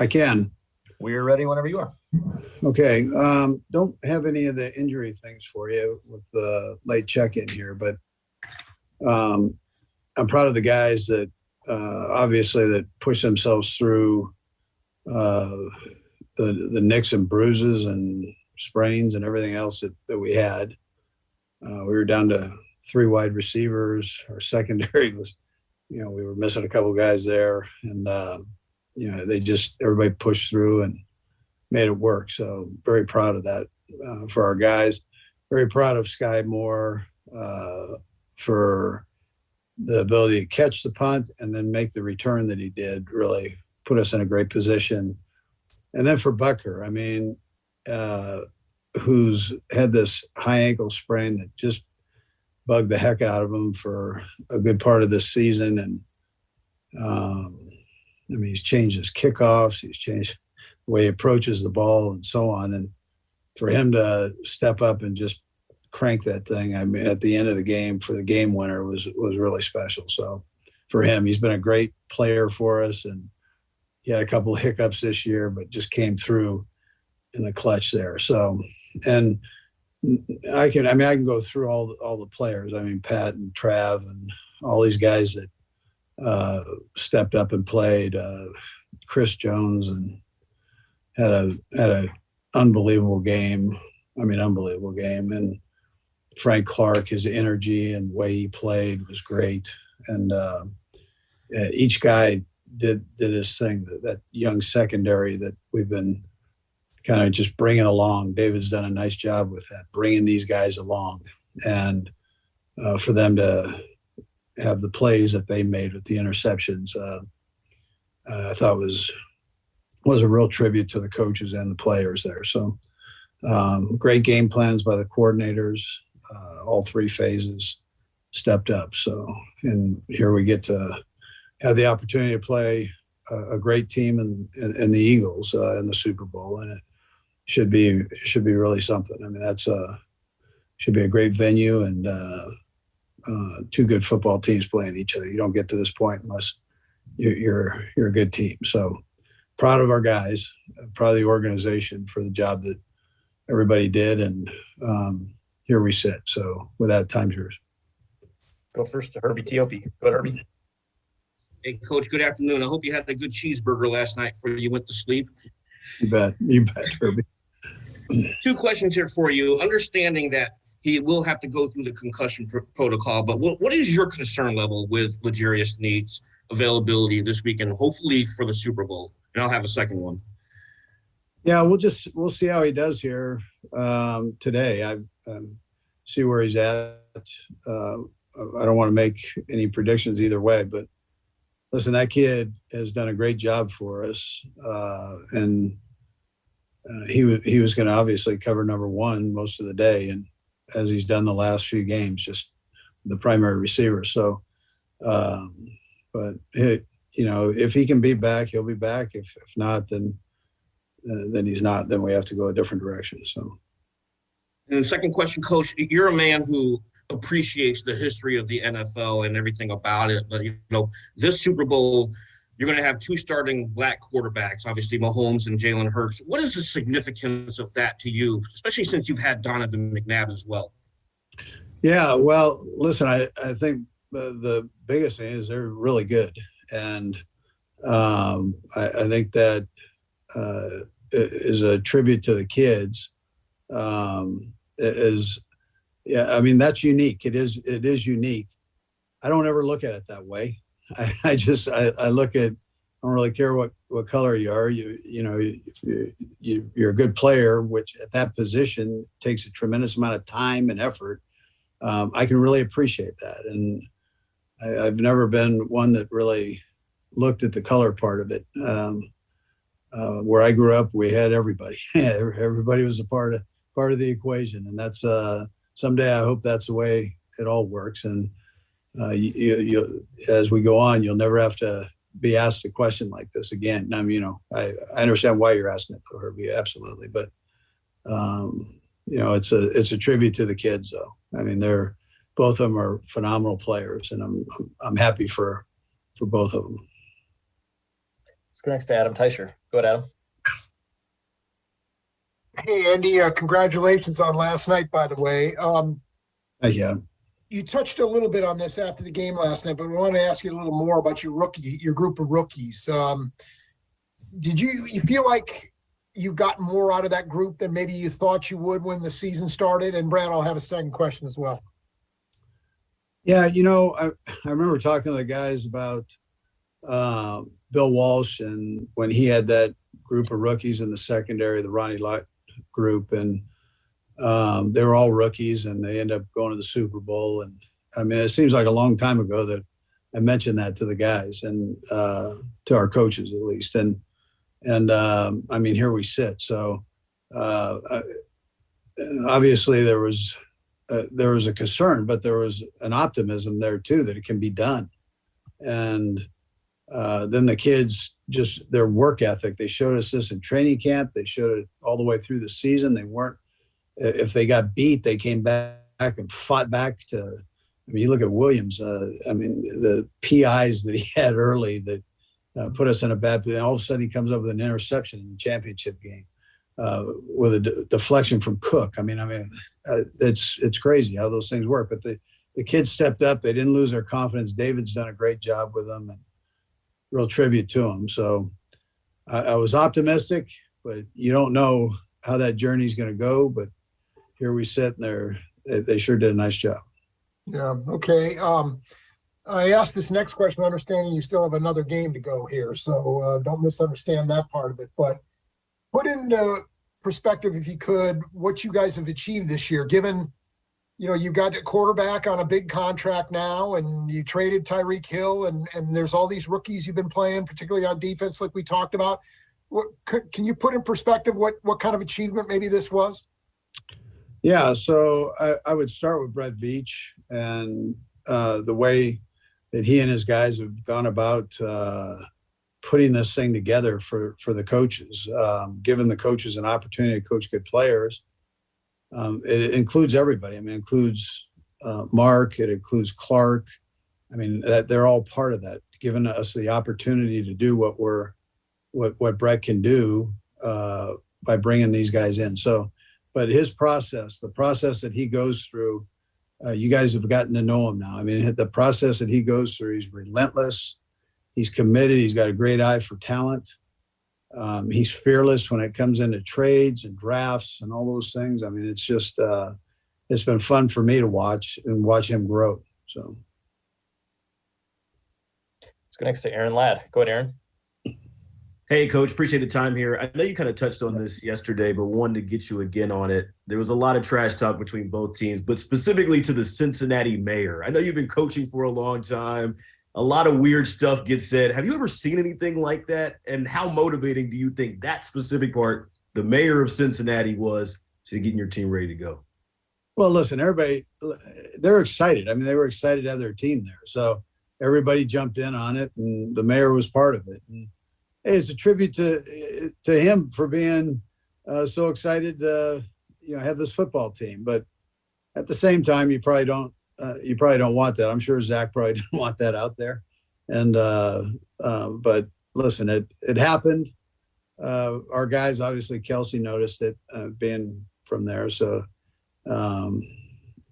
I can. We're ready whenever you are. Okay. Don't have any of the injury things for you with the late check-in here, but I'm proud of the guys that obviously that push themselves through the nicks and bruises and sprains and everything else that we had. We were down to 3 wide receivers. Our secondary was, we were missing a couple guys there, and everybody pushed through and made it work. So very proud of that for our guys. Very proud of Sky Moore for the ability to catch the punt and then make the return that he did. Really put us in a great position. And then for Bucker, who's had this high ankle sprain that just bugged the heck out of him for a good part of this season. And he's changed his kickoffs, he's changed the way he approaches the ball and so on. And for him to step up and just crank that thing, at the end of the game for the game winner was really special. So for him, he's been a great player for us, and he had a couple of hiccups this year, but just came through in the clutch there. So, and I can go through all the players. Pat and Trav and all these guys that stepped up and played. Chris Jones and had a unbelievable game. Unbelievable game. And Frank Clark, his energy and the way he played was great. And each guy did his thing. That young secondary that we've been kind of just bringing along. David's done a nice job with that, bringing these guys along. And for them to have the plays that they made with the interceptions, I thought was a real tribute to the coaches and the players there. So great game plans by the coordinators. All 3 phases stepped up. So, and here we get to have the opportunity to play a great team in the Eagles in the Super Bowl, and it should be really something. That's should be a great venue, and 2 good football teams playing each other. You don't get to this point unless you're a good team. So proud of our guys, proud of the organization for the job that everybody did, and here we sit. So with that, time's yours. Go first to Herbie T.O.P. Go ahead, Herbie. Hey, Coach, good afternoon. I hope you had a good cheeseburger last night before you went to sleep. You bet, Herbie. 2 questions here for you. Understanding that he will have to go through the concussion protocol, but what is your concern level with L'Jarius Sneed's availability this weekend, hopefully for the Super Bowl? And I'll have a second one. Yeah, we'll see how he does here today. I see where he's at. I don't want to make any predictions either way, but listen, that kid has done a great job for us, and he was going to obviously cover number 1 most of the day, and as he's done the last few games, just the primary receiver. So, but if he can be back, he'll be back. If not, then he's not. Then we have to go a different direction. So. And the second question, Coach, you're a man who appreciates the history of the NFL and everything about it. But, this Super Bowl, you're going to have 2 starting black quarterbacks, obviously Mahomes and Jalen Hurts. What is the significance of that to you, especially since you've had Donovan McNabb as well? Yeah, well, listen, I think the biggest thing is they're really good. And I think that is a tribute to the kids. That's unique. It is unique. I don't ever look at it that way. I look at, I don't really care what color you are. You're a good player, which at that position takes a tremendous amount of time and effort. I can really appreciate that. And I've never been one that really looked at the color part of it. Where I grew up, we had everybody. Everybody was a part of the equation, and that's someday I hope that's the way it all works. And you as we go on, you'll never have to be asked a question like this again. I understand why you're asking it, though, Herbie, absolutely. But it's a tribute to the kids, though. They're both of them are phenomenal players, and I'm happy for both of them. Let's go next to Adam Teicher. Go ahead, Adam. Hey, Andy, congratulations on last night, by the way. Yeah. You touched a little bit on this after the game last night, but we want to ask you a little more about your group of rookies. Did you feel like you got more out of that group than maybe you thought you would when the season started? And Brad, I'll have a second question as well. Yeah, I remember talking to the guys about Bill Walsh and when he had that group of rookies in the secondary, the Ronnie Lott group, and they were all rookies and they end up going to the Super Bowl. And I mean, it seems like a long time ago that I mentioned that to the guys and to our coaches at least. And I mean, here we sit. So obviously there was a concern, but there was an optimism there too that it can be done. And then the kids, just their work ethic, they showed us this in training camp. They showed it all the way through the season. They weren't, if they got beat, they came back and fought back to, I mean, you look at Williams, I mean, the PIs that he had early that put us in a bad position. All of a sudden he comes up with an interception in the championship game with a deflection from Cook. I mean, it's crazy how those things work, but the kids stepped up. They didn't lose their confidence. David's done a great job with them, and real tribute to him. So I was optimistic, but you don't know how that journey is going to go. But here we sit, and they sure did a nice job. Yeah. Okay. I asked this next question, understanding you still have another game to go here, so don't misunderstand that part of it. But put into perspective, if you could, what you guys have achieved this year, given, you got a quarterback on a big contract now, and you traded Tyreek Hill, and there's all these rookies you've been playing, particularly on defense, like we talked about. Can you put in perspective what kind of achievement maybe this was? Yeah, so I would start with Brett Veach and the way that he and his guys have gone about putting this thing together for the coaches, giving the coaches an opportunity to coach good players. It includes everybody. I mean, it includes Mark, it includes Clark. I mean, they're all part of that, giving us the opportunity to do what Brett can do by bringing these guys in. So, but his process, the process that he goes through, you guys have gotten to know him now. I mean, the process that he goes through, he's relentless. He's committed. He's got a great eye for talent. He's fearless when it comes into trades and drafts and all those things. I mean, it's just, it's been fun for me to watch him grow. So. Let's go next to Aaron Ladd. Go ahead, Aaron. Hey, Coach, appreciate the time here. I know you kind of touched on this yesterday, but wanted to get you again on it. There was a lot of trash talk between both teams, but specifically to the Cincinnati mayor. I know you've been coaching for a long time. A lot of weird stuff gets said. Have you ever seen anything like that? And how motivating do you think that specific part, the mayor of Cincinnati, was to getting your team ready to go? Well, listen, everybody, they're excited. I mean, they were excited to have their team there. So everybody jumped in on it, and the mayor was part of it. And it's a tribute to him for being so excited to have this football team. But at the same time, you probably don't want that. I'm sure Zach probably didn't want that out there. And but listen, it happened. Our guys, obviously, Kelsey noticed it being from there. So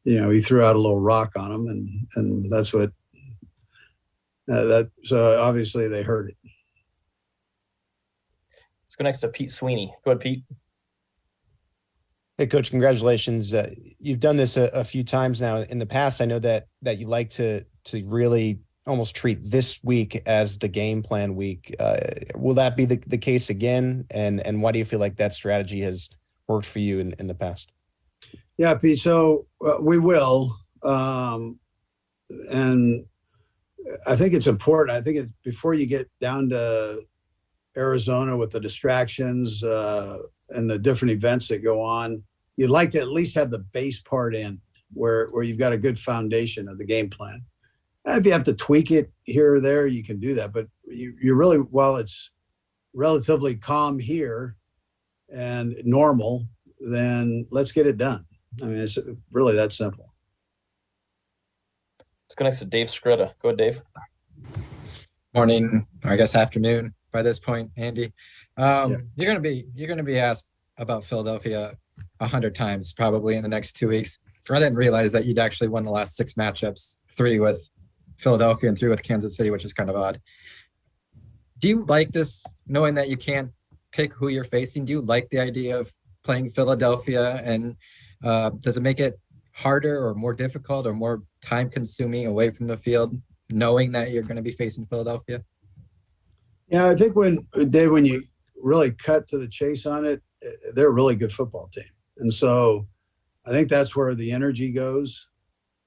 he threw out a little rock on him, and that's what so obviously they heard it. Let's go next to Pete Sweeney. Go ahead, Pete. Hey, Coach, congratulations. You've done this a few times now in the past. I know that you like to really almost treat this week as the game plan week. Will that be the case again? And why do you feel like that strategy has worked for you in the past? Yeah, Pete. So we will. And I think it's important. I think before you get down to Arizona with the distractions and the different events that go on, you'd like to at least have the base part in where you've got a good foundation of the game plan. And if you have to tweak it here or there, you can do that. But you really, while it's relatively calm here and normal, then let's get it done. I mean, it's really that simple. Let's go next to Dave Skretta. Go ahead, Dave. Morning, or I guess afternoon. by this point, Andy. You're gonna be asked about Philadelphia 100 times probably in the next 2 weeks. I didn't realize that you'd actually won the last 6 matchups, 3 with Philadelphia and 3 with Kansas City, which is kind of odd. Do you like this, knowing that you can't pick who you're facing? Do you like the idea of playing Philadelphia, and does it make it harder or more difficult or more time consuming away from the field, knowing that you're going to be facing Philadelphia? Yeah, I think when you really cut to the chase on it, they're a really good football team. And so I think that's where the energy goes.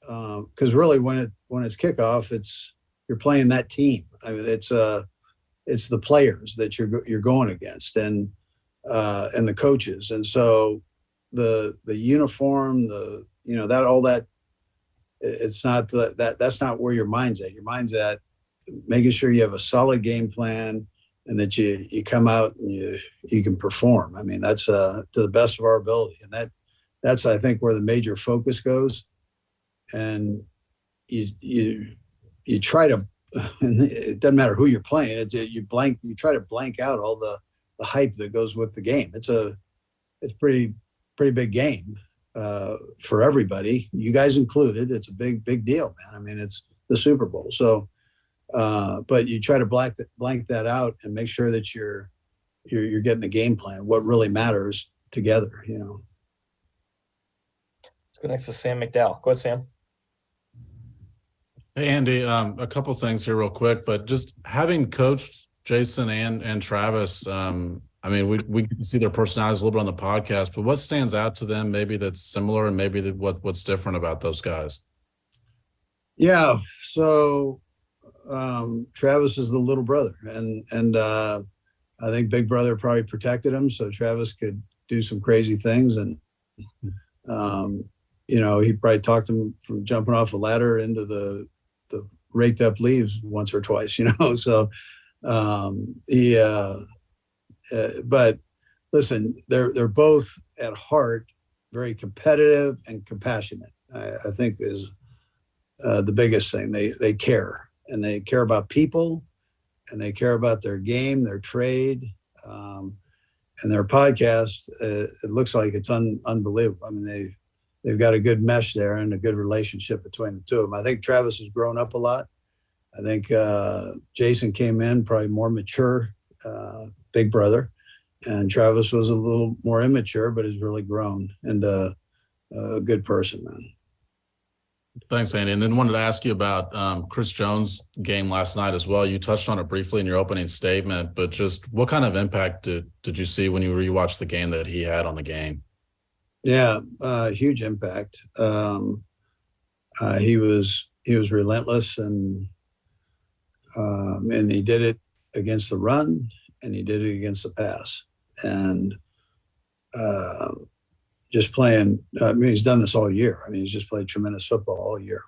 Because really when it's kickoff, you're playing that team. I mean, it's the players that you're going against and the coaches. And so the uniform, it's not that's not where your mind's at. Your mind's at making sure you have a solid game plan and that you come out and you can perform. I mean, that's to the best of our ability. And that's I think where the major focus goes. And you try to, and it doesn't matter who you're playing. You try to blank out all the hype that goes with the game. It's pretty big game for everybody, you guys included. It's a big deal, man. I mean, it's the Super Bowl. So, but you try to blank that out and make sure that you're getting the game plan, what really matters together, you know. Let's go next to Sam McDowell. Go ahead, Sam. Hey, Andy, a couple things here real quick, but just having coached Jason and Travis, I mean, we get to see their personalities a little bit on the podcast, but what stands out to them maybe that's similar and maybe what's different about those guys? Yeah. So Travis is the little brother and I think Big Brother probably protected him so Travis could do some crazy things. And, you know, he probably talked him from jumping off a ladder into the raked up leaves once or twice, you know? So but listen, they're both at heart very competitive and compassionate. I think is the biggest thing. They care, and they care about people, and they care about their game, their trade, and their podcast. It looks like it's unbelievable. I mean, they've got a good mesh there and a good relationship between the two of them. I think Travis has grown up a lot. I think Jason came in probably more mature, big brother, and Travis was a little more immature, but has really grown and a good person, man. Thanks, Andy. And then wanted to ask you about Chris Jones' game last night as well. You touched on it briefly in your opening statement, but just what kind of impact did you see when you rewatched the game that he had on the game? Yeah, huge impact. He was relentless, and he did it against the run, and he did it against the pass, and just playing. I mean, he's done this all year. I mean, he's just played tremendous football all year.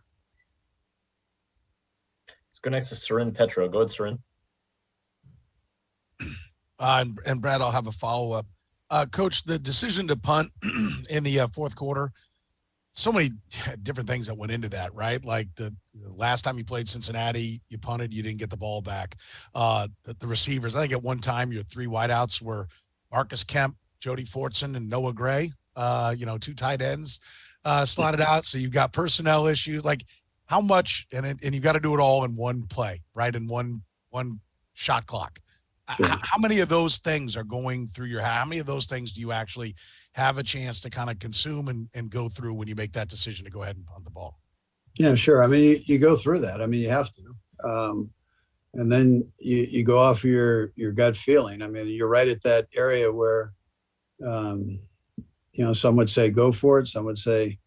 Let's go next to Sarin Petro. Go ahead, Sarin. And Brad, I'll have a follow-up. Coach, the decision to punt in the fourth quarter, so many different things that went into that, right? Like the last time you played Cincinnati, you punted, you didn't get the ball back. The receivers, I think at one time your 3 wideouts were Marcus Kemp, Jody Fortson, and Noah Gray, 2 tight ends slotted out. So you've got personnel issues. Like how much, and you've got to do it all in one play, right? In one shot clock. Sure. How many of those things are going through your head? How many of those things do you actually have a chance to kind of consume and go through when you make that decision to go ahead and punt the ball? Yeah, sure. I mean, you go through that. I mean, you have to. And then you go off your gut feeling. I mean, you're right at that area where, some would say go for it. Some would say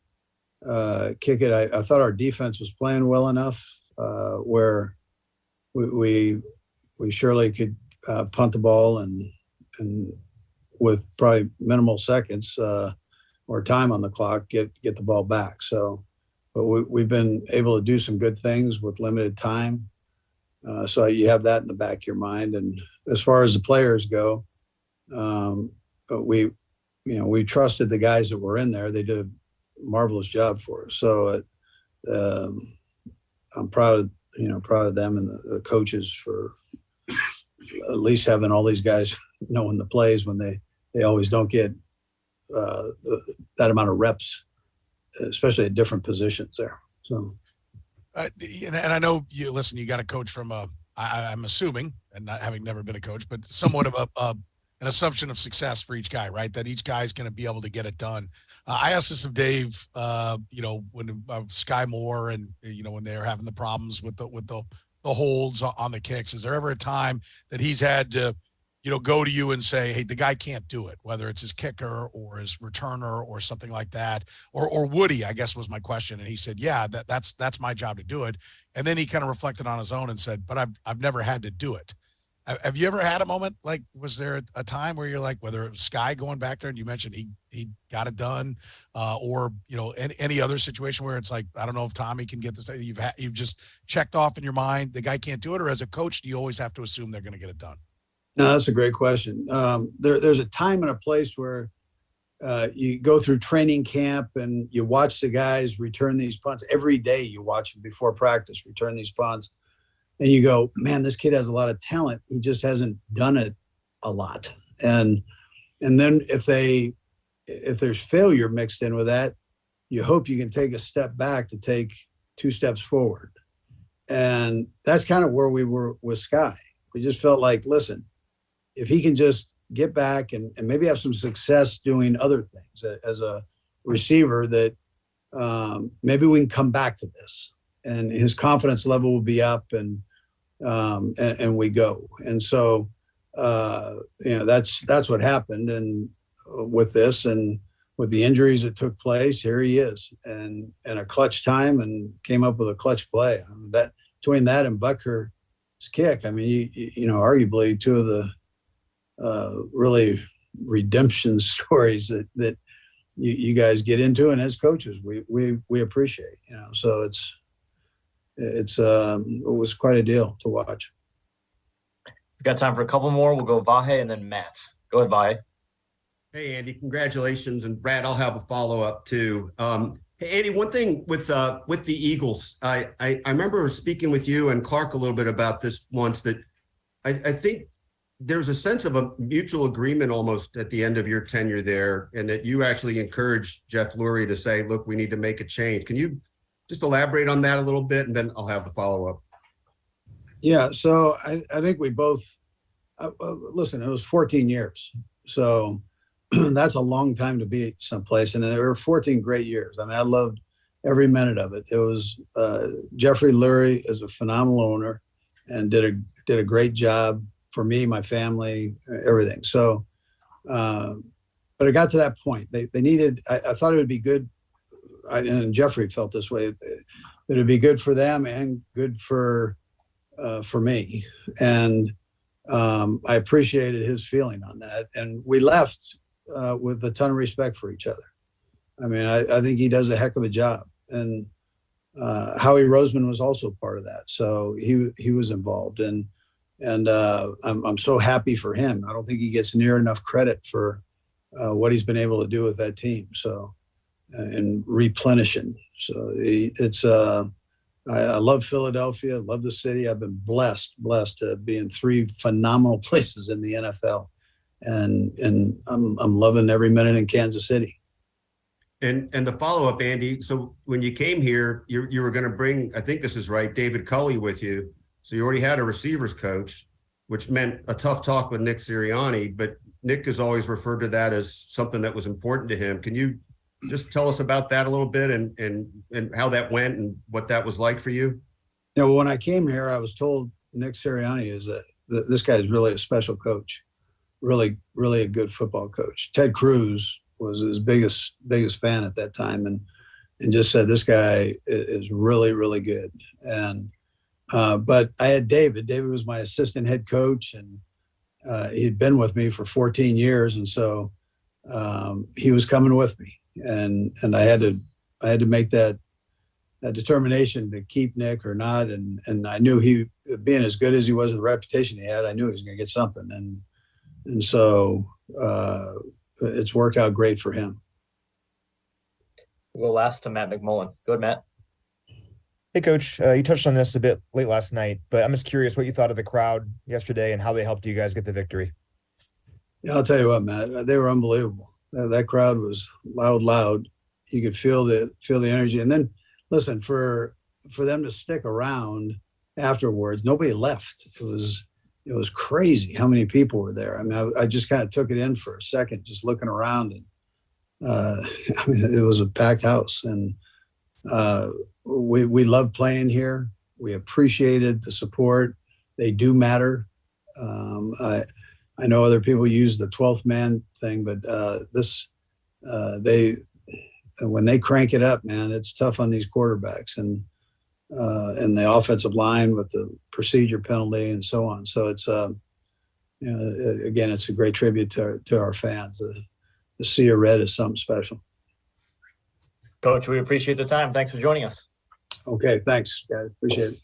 kick it. I thought our defense was playing well enough where we surely could punt the ball and with probably minimal seconds or time on the clock, get the ball back. So, but we've been able to do some good things with limited time. So you have that in the back of your mind. And as far as the players go, we trusted the guys that were in there. They did a marvelous job for us. So I'm proud of them and the coaches for at least having all these guys knowing the plays when they always don't get that amount of reps, especially at different positions there. So, and I know you listen. You got a coach from I'm assuming, and not having never been a coach, but somewhat of an assumption of success for each guy, right? That each guy is going to be able to get it done. I asked this of Dave, when Sky Moore and when they were having the problems with the holds on the kicks. Is there ever a time that he's had to, go to you and say, hey, the guy can't do it, whether it's his kicker or his returner or something like that, or Woody, I guess was my question. And he said, yeah, that's my job to do it. And then he kind of reflected on his own and said, but I've never had to do it. Have you ever had a moment like, was there a time where you're like, whether it was Sky going back there and you mentioned he got it done, or any other situation where it's like, I don't know if Tommy can get this, you've just checked off in your mind the guy can't do it, or as a coach do you always have to assume they're going to get it done? No, that's a great question. There's a time and a place where you go through training camp and you watch the guys return these punts every day. You watch them before practice return these punts. And you go, man, this kid has a lot of talent. He just hasn't done it a lot. And then if there's failure mixed in with that, you hope you can take a step back to take 2 steps forward. And that's kind of where we were with Sky. We just felt like, listen, if he can just get back and maybe have some success doing other things as a receiver, that maybe we can come back to this. And his confidence level will be up, and we go. And so, that's what happened. And with this and with the injuries that took place, here he is, and a clutch time, and came up with a clutch play. I mean, that between that and Butker's kick, I mean, arguably 2 of the really redemption stories that you guys get into, and as coaches, we appreciate. So it was quite a deal to watch. We've got time for a couple more. We'll go Vahe and then Matt. Go ahead, Vahe. Hey, Andy, congratulations. And Brad, I'll have a follow-up too. Hey, Andy, one thing with the Eagles, I remember speaking with you and Clark a little bit about this once, that I think there's a sense of a mutual agreement almost at the end of your tenure there, and that you actually encouraged Jeff Lurie to say, look, we need to make a change. Can you just elaborate on that a little bit, and then I'll have the follow-up. Yeah, so I think we both, listen, it was 14 years. So that's a long time to be someplace. And there were 14 great years. I mean, I loved every minute of it. It was Jeffrey Lurie is a phenomenal owner and did a great job for me, my family, everything. So, but it got to that point. They needed, I thought it would be good, and Jeffrey felt this way, that it'd be good for them and good for me. And I appreciated his feeling on that. And we left with a ton of respect for each other. I mean, I think he does a heck of a job. And Howie Roseman was also part of that. So he was involved. And I'm so happy for him. I don't think he gets near enough credit for what he's been able to do with that team. So, and replenishing. So I love Philadelphia, love the city. I've been blessed to be in 3 phenomenal places in the NFL, and I'm loving every minute in Kansas City. And the follow-up, Andy. So when you came here, you were going to bring, I think this is right, David Culley with you. So you already had a receivers coach, which meant a tough talk with Nick Sirianni. But Nick has always referred to that as something that was important to him. Can you just tell us about that a little bit, and how that went and what that was like for you? When I came here, I was told Nick Sirianni is this guy is really a special coach, really, really a good football coach. Ted Cruz was his biggest fan at that time, and just said, this guy is really, really good. And but I had David. David was my assistant head coach, and he'd been with me for 14 years, and so he was coming with me. And I had to make that determination to keep Nick or not. And I knew he, being as good as he was, the reputation he had, I knew he was going to get something. And so it's worked out great for him. We'll go last to Matt McMullen. Go ahead, Matt. Hey, Coach. You touched on this a bit late last night, but I'm just curious what you thought of the crowd yesterday and how they helped you guys get the victory. Yeah, I'll tell you what, Matt, they were unbelievable. That crowd was loud. You could feel the energy. And then listen, for them to stick around afterwards, nobody left. It was crazy how many people were there. I mean, I just kind of took it in for a second, just looking around, and I mean, it was a packed house, and we love playing here. We appreciated the support. They do matter. I know other people use the 12th man thing, but when they crank it up, man, it's tough on these quarterbacks and the offensive line with the procedure penalty and so on. So it's again, it's a great tribute to our fans. The Sea of Red is something special. Coach, we appreciate the time. Thanks for joining us. Okay, thanks, guys. Appreciate it.